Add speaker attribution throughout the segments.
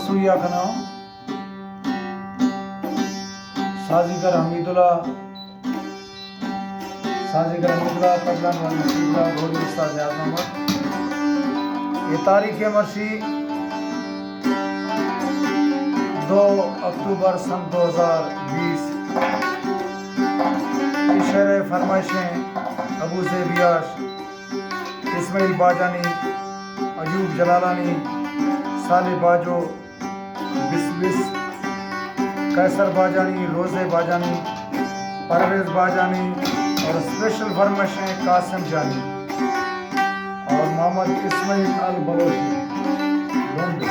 Speaker 1: मसूया का नाम साजिगर हमीदुल्ला तबला नसीबुल्ला घोड़ी उस्ताद आजमत। ये तारीख मर्शी 2 अक्टूबर सन 2020। शेर फरमाइशें अबू ज़ेबियाश, इस्माइल बाजानी, अयूब जलालानी, साले बाजो, बिस्बिस, कैसर बाजानी, रोज़े बाजानी, परवेज़ बाजानी और स्पेशल फरमाइशें कासिम जानी और मोहम्मद इस्माइल अल बलोची लोंडो।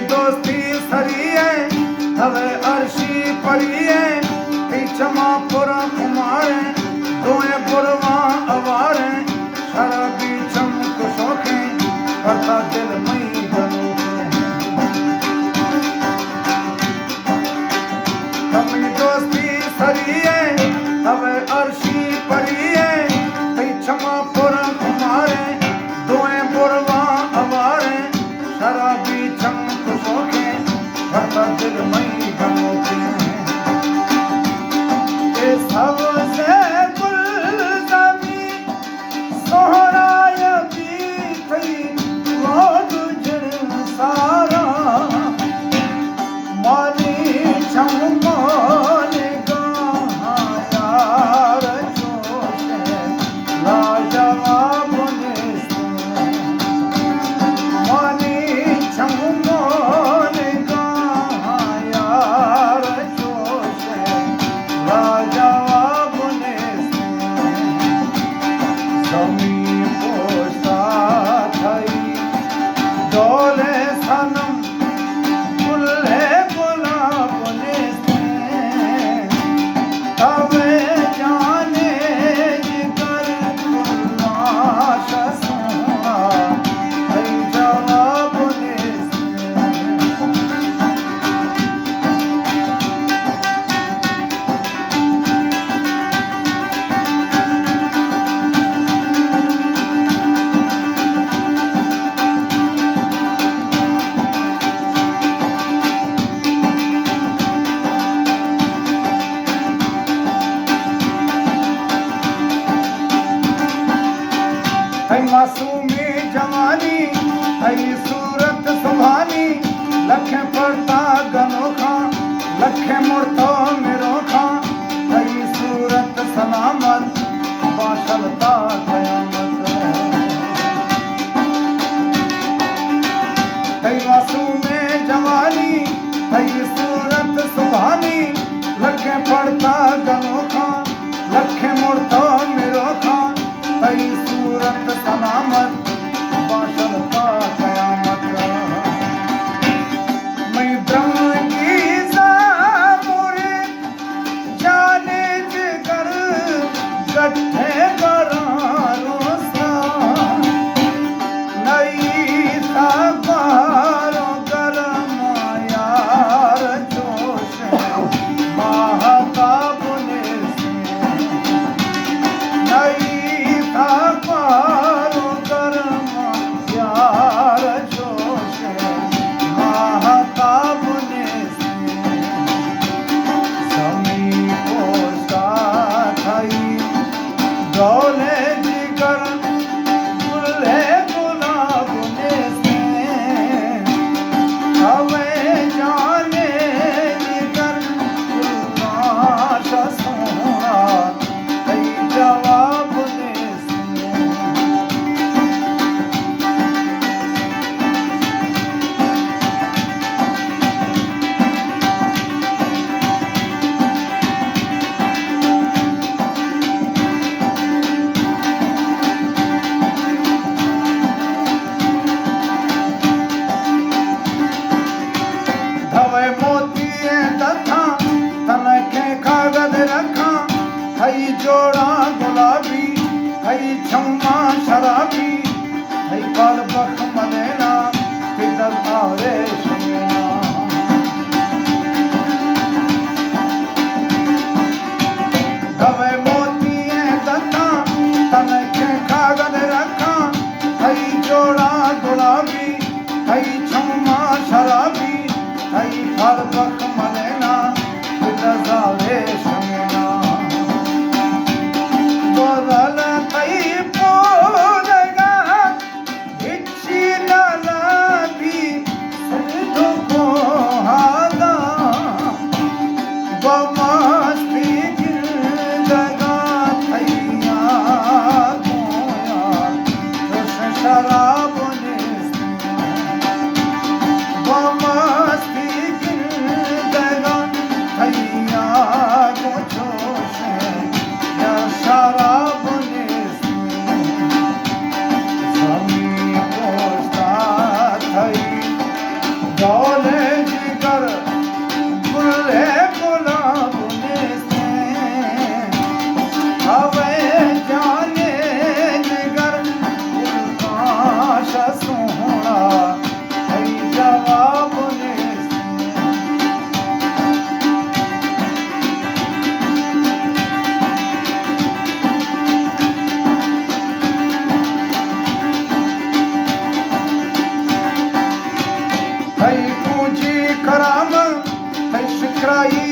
Speaker 1: दोस्ती सरिये हवे अर्शी परिये चमा पुरा कुमारे दोए पुरवा अवारे शराबी चमक शौखे करता दिल मई तमी दोस्ती सरिये हवे अर्शी परिये चमा पुरा कुमारे दोए पुरवा अवारे शराबी चमक शौखे करता दिल मई गमोते सबसे गुलज़मी सोहराय भी थई वो गुजर सारा माली चमकोल यार जोशे लाजवाब माली चमकोल यार जोशे लाजवाब डोले सनम गुल्हे गुलाब तवे जाने जिगर गुलाश सोना जवाब मासूमी जवानी हई सूरत सुभानी लखे पड़ता गनो खां लखे मुड़तो मेरो खां हई सूरत सलामत बाशलता कयामत हई मासूमी जवानी हई सूरत सुभानी लखे पड़ता गनो खां लखे मुड़तो मेरो खां हई सूरत सलामत बाशलता कयामत मैं ब्रह्म की ज़ामुरी जोड़ा गुलाबी हई छम्मा शराबी हई बाल बख मलेना तिदल आवरे शमेना गवे मोती दत्ता तन के कागज रखा हई जोड़ा गुलाबी हई छम्मा शराबी हई बाल बख मलेना तिदल आवरे शमेना बोदल तई पोदगा इच्छी लाला भी सिद्धो को हादा बमस्ती गिरदगा थैया गोया जोश शराब बमस्ती गिरदगा थैया गो जोश या शराब जमी पोस्ता थई डोले जिगर गुले गुलाब हवे जाने जिगर गुलकाश सोहना हई जवाब हई पूजी कराम हई शिकराई